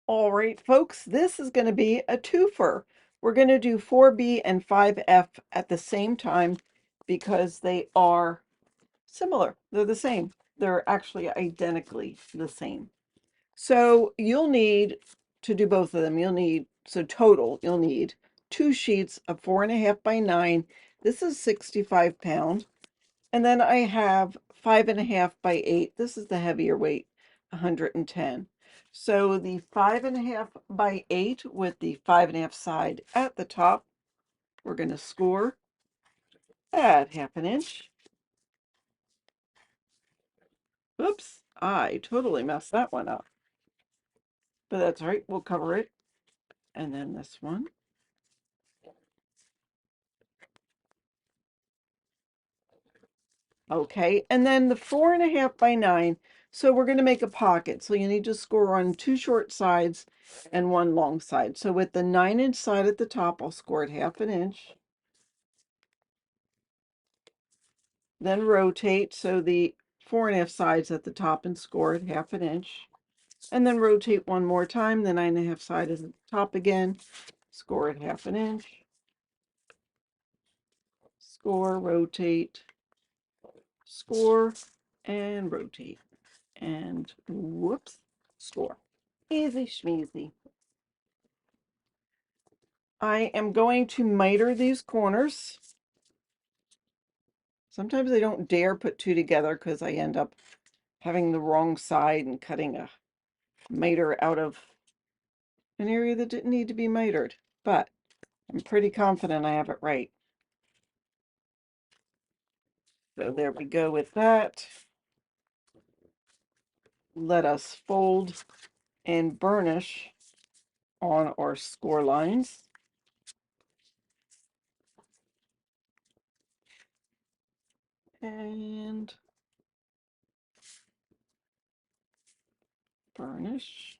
All right, folks, this is going to be a twofer. We're going to do 4B and 5F at the same time because they are similar. They're the same. They're actually identically the same. So you'll need to do both of them. Total, you'll need 2 sheets of 4.5 by 9. This is 65 pound. And then I have 5.5 by 8. This is the heavier weight, 110. So the 5.5 by 8 with the 5.5 side at the top, we're going to score at 1/2 inch. Oops, I totally messed that one up. But that's all right, we'll cover it. And then this one. Okay, and then the 4.5 by 9. So we're going to make a pocket. So you need to score on 2 short sides and 1 long side. So with the 9-inch side at the top, I'll score at 1/2 inch. Then rotate. So the 4.5 sides at the top and score at 1/2 inch. And then rotate one more time. The 9.5 side is at the top again. Score at 1/2 inch. Score, rotate, score, and rotate. And whoops, score. Easy schmeezy. I am going to miter these corners. Sometimes I don't dare put 2 together because I end up having the wrong side and cutting a miter out of an area that didn't need to be mitered. But I'm pretty confident I have it right. So there we go with that. Let us fold and burnish on our score lines. And burnish.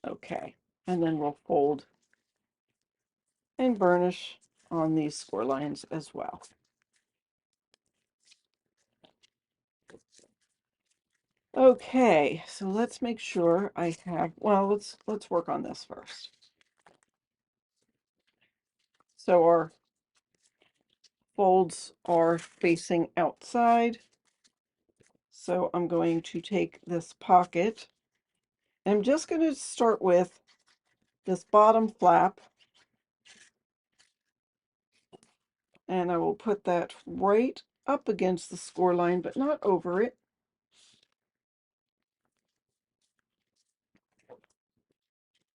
Okay, and then we'll fold and burnish on these score lines as well. Okay, so let's make sure I have, well, let's work on this first. So our folds are facing outside. So I'm going to take this pocket. I'm just going to start with this bottom flap. And I will put that right up against the score line, but not over it.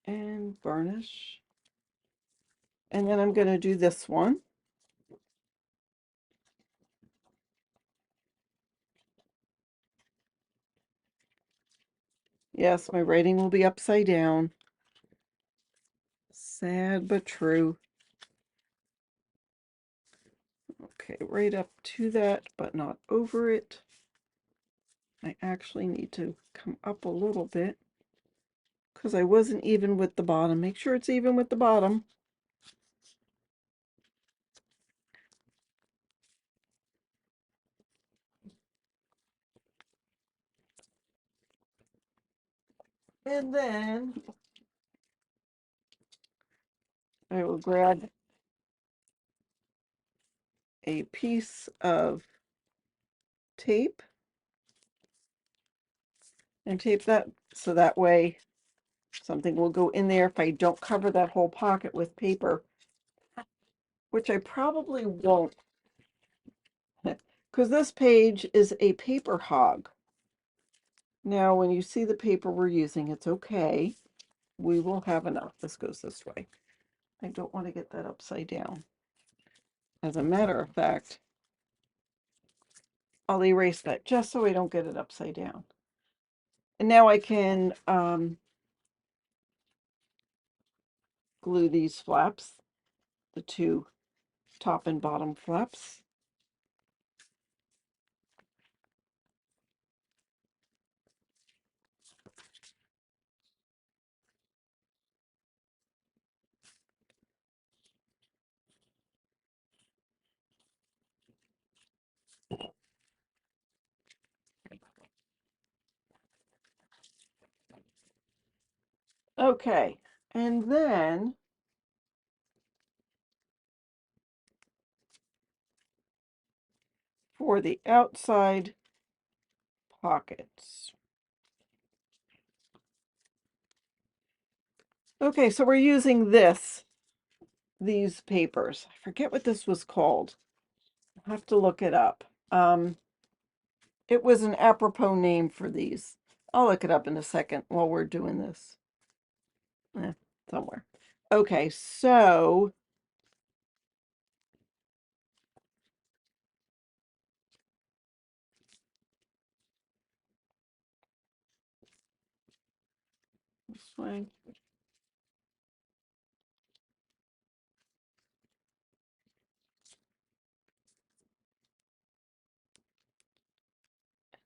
And burnish. And then I'm going to do this one. Yes, my writing will be upside down. Sad but true. Okay, right up to that, but not over it. I actually need to come up a little bit because I wasn't even with the bottom. Make sure it's even with the bottom. And then I will grab a piece of tape and tape that so that way something will go in there if I don't cover that whole pocket with paper, which I probably won't, because this page is a paper hog. Now, when you see the paper we're using, it's okay. We will have enough. This goes this way. I don't want to get that upside down. As a matter of fact, I'll erase that just so I don't get it upside down. And now I can glue these flaps, the 2 top and bottom flaps. Okay, and then for the outside pockets. Okay, so we're using these papers. I forget what this was called. I'll have to look it up. It was an apropos name for these. I'll look it up in a second while we're doing this. Somewhere. Okay, so this way.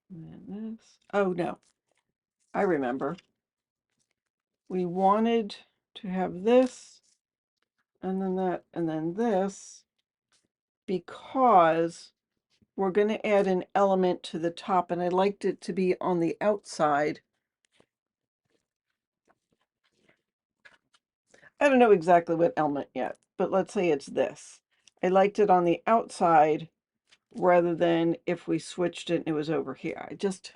And then this. Oh no, I remember. We wanted to have this, and then that, and then this, because we're going to add an element to the top, and I liked it to be on the outside. I don't know exactly what element yet, but let's say it's this. I liked it on the outside rather than if we switched it and it was over here. I just,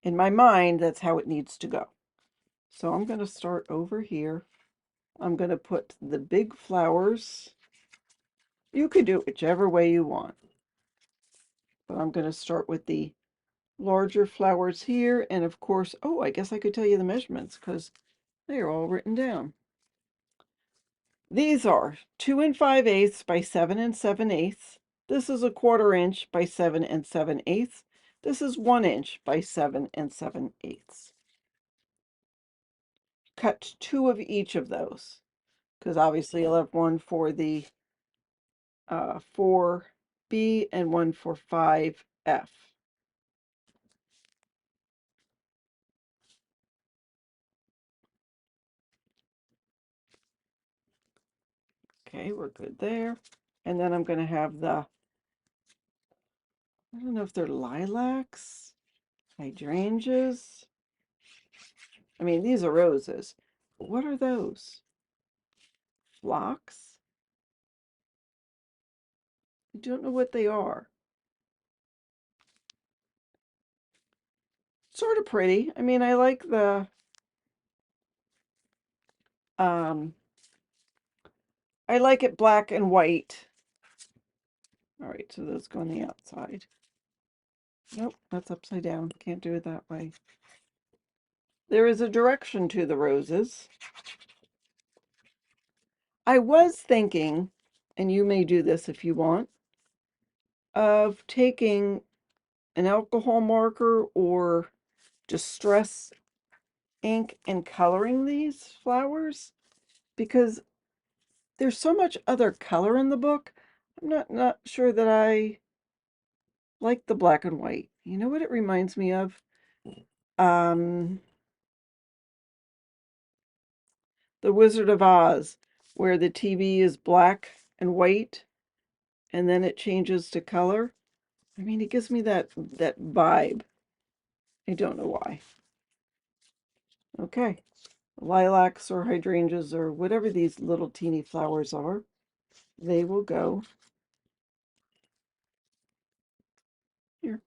in my mind, that's how it needs to go. So I'm going to start over here. I'm going to put the big flowers. You could do it whichever way you want. But I'm going to start with the larger flowers here. And of course, oh, I guess I could tell you the measurements because they are all written down. These are 2 5/8 by 7 7/8. This is a 1/4 inch by 7 7/8. This is 1 inch by 7 7/8. Cut 2 of each of those because obviously you'll have one for the 4B and one for 5F. Okay, we're good there. And then I'm going to have the, I don't know if they're lilacs, hydrangeas. I mean, these are roses. What are those? Phlox? I don't know what they are. Sort of pretty. I mean, I like I like it black and white. All right, so those go on the outside. Nope, that's upside down. Can't do it that way. There is a direction to the roses. I was thinking, and you may do this if you want, of taking an alcohol marker or distress ink and coloring these flowers because there's so much other color in the book. I'm not sure that I like the black and white. You know what it reminds me of? Um, The Wizard of Oz, where the TV is black and white and then it changes to color. I mean, it gives me that vibe. I don't know why. Okay. Lilacs or hydrangeas or whatever these little teeny flowers are, they will go here.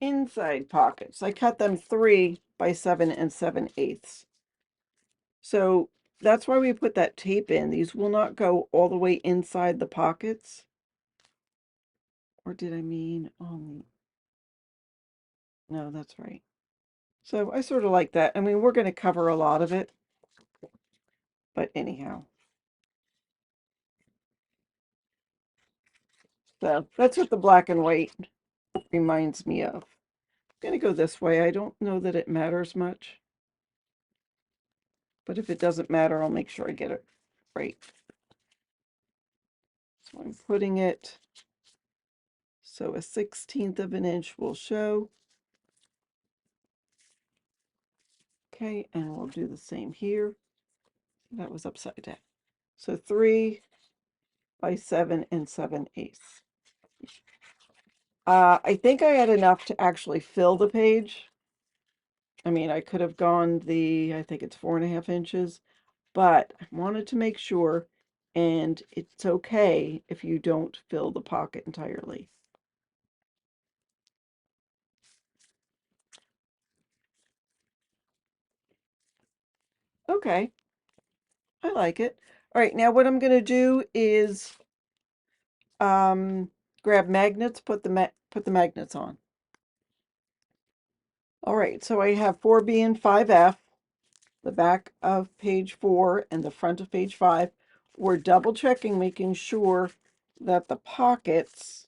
Inside pockets. I cut them 3 by 7 7/8. So that's why we put that tape in. These will not go all the way inside the pockets. Or did I mean on the... No, that's right. So I sort of like that. I mean, we're going to cover a lot of it. But anyhow. So that's what the black and white reminds me of. I'm going to go this way. I don't know that it matters much. But if it doesn't matter, I'll make sure I get it right. So I'm putting it so a 1/16 of an inch will show. Okay, and we'll do the same here. That was upside down. So 3 by 7 and 7/8. I think I had enough to actually fill the page. I mean, I could have gone I think it's 4.5 inches, but I wanted to make sure, and it's okay if you don't fill the pocket entirely. Okay, I like it. All right, now what I'm going to do is grab magnets, put the magnets on. All right, so I have 4B and 5F, the back of page 4 and the front of page 5. We're double checking, making sure that the pockets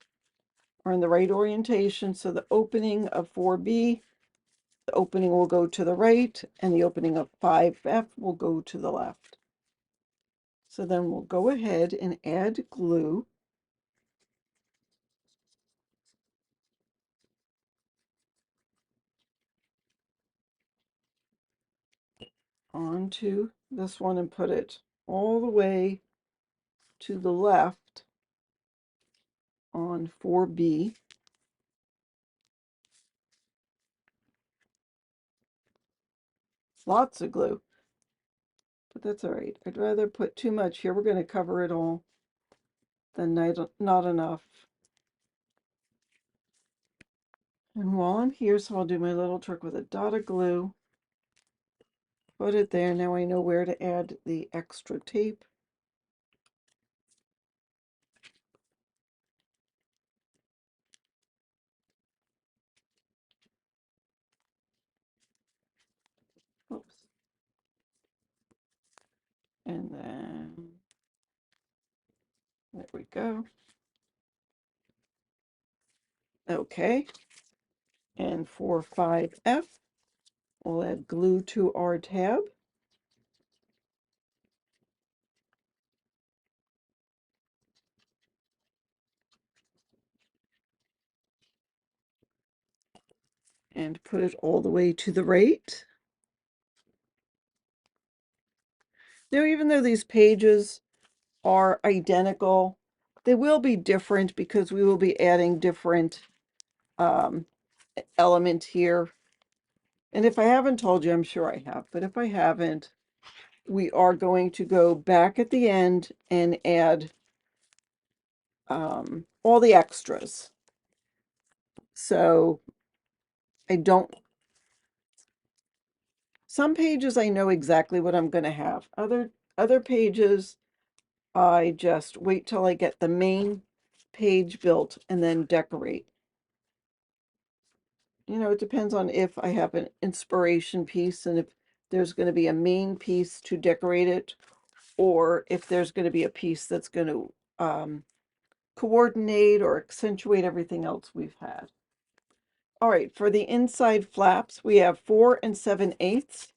are in the right orientation. So the opening of 4B, the opening will go to the right, and the opening of 5F will go to the left. So then we'll go ahead and add glue. Onto this one and put it all the way to the left on 4B. Lots of glue, but that's all right. I'd rather put too much here. We're going to cover it all than not enough. And while I'm here, so I'll do my little trick with a dot of glue. Put it there. Now I know where to add the extra tape. Oops. And then, there we go. Okay. And for 5F, we'll add glue to our tab. And put it all the way to the right. Now, even though these pages are identical, they will be different because we will be adding different element here. And if I haven't told you, I'm sure I have, but if I haven't, we are going to go back at the end and add all the extras. So I don't, some pages I know exactly what I'm going to have. Other pages, I just wait till I get the main page built and then decorate. You know, it depends on if I have an inspiration piece and if there's going to be a main piece to decorate it, or if there's going to be a piece that's going to coordinate or accentuate everything else we've had. All right, for the inside flaps, we have 4 7/8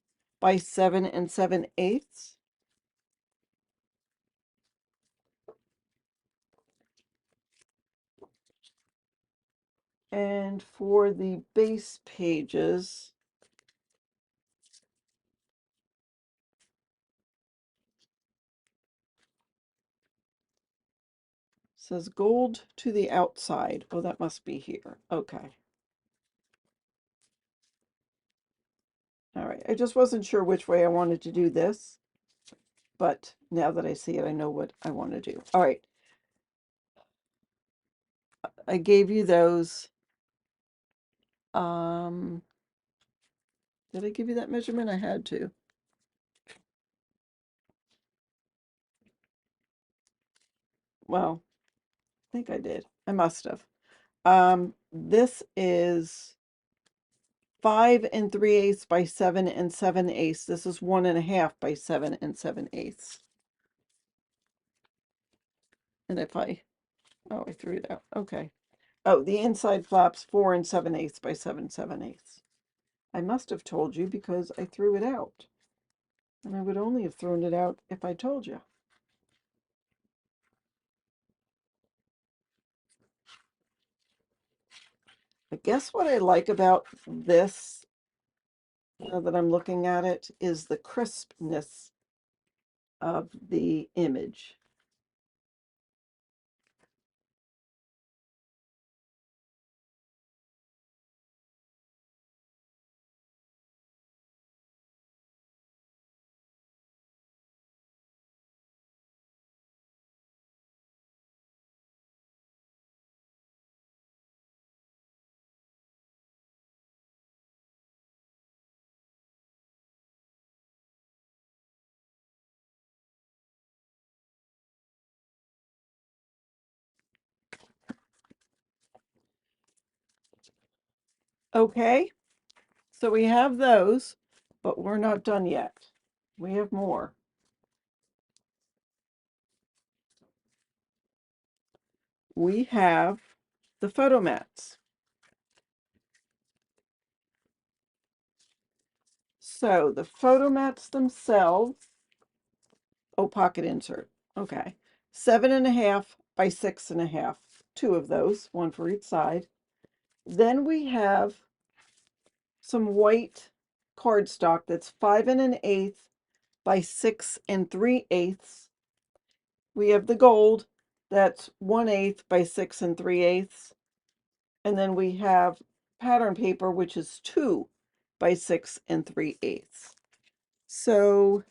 by 7 7/8. And for the base pages, says gold to the outside. Oh, that must be here. Okay. All right. I just wasn't sure which way I wanted to do this, but now that I see it, I know what I want to do. All right. I gave you those. Did I give you that measurement? I had to. Well, I think I did. I must have. This is 5 3/8 by 7 7/8. This is 1.5 by 7 7/8. And if I threw it out. Okay. Oh, the inside flaps 4 7/8 by 7 7/8. I must have told you because I threw it out. And I would only have thrown it out if I told you. I guess what I like about this, now that I'm looking at it, is the crispness of the image. Okay, so we have those, but we're not done yet. We have more. We have the photo mats. So the photo mats themselves, oh, pocket insert. Okay. 7.5 by 6.5. Two of those, one for each side. Then we have some white cardstock that's 5 1/8 by 6 3/8. We have the gold that's 1/8 by 6 3/8. And then we have pattern paper, which is 2 by 6 3/8. So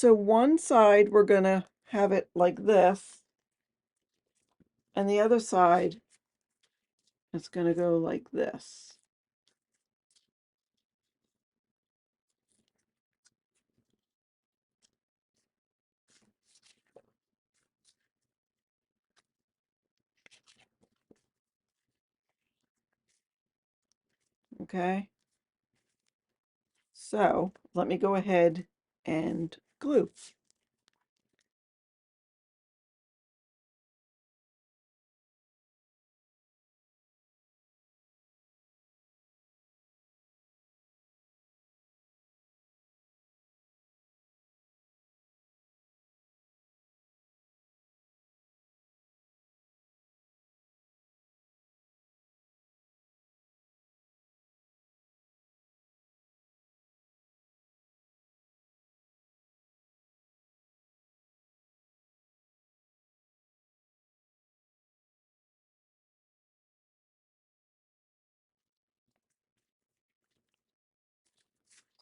one side we're gonna have it like this, and the other side is gonna go like this. Okay, so let me go ahead and glue.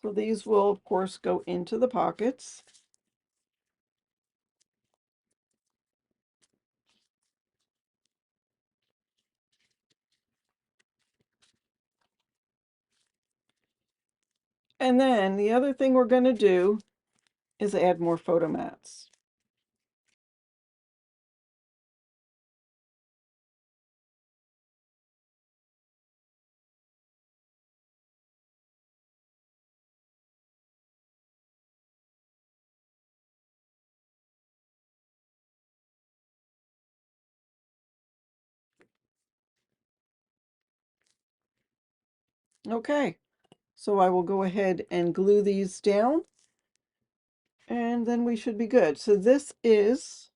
So these will, of course, go into the pockets. And then the other thing we're going to do is add more photo mats. Okay, so I will go ahead and glue these down, and then we should be good. So this is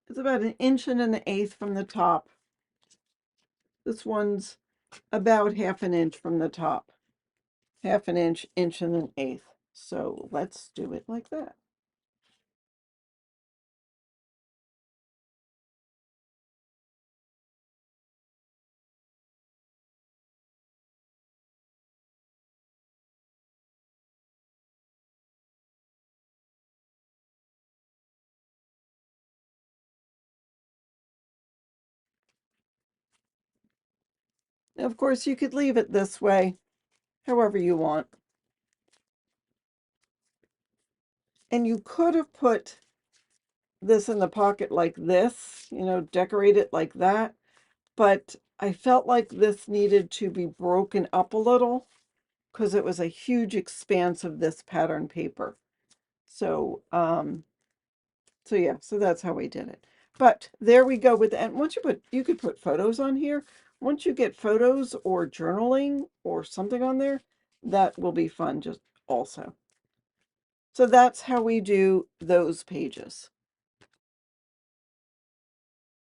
it's about 1.125 from the top. This one's about 1/2 inch from the top. 1/2 inch, 1.125. So let's do it like that. Of course, you could leave it this way, however you want. And you could have put this in the pocket like this, decorate it like that. But I felt like this needed to be broken up a little because it was a huge expanse of this pattern paper. So, yeah, so that's how we did it. But there we go with, and once you could put photos on here. Once you get photos or journaling or something on there, that will be fun just also. So that's how we do those pages.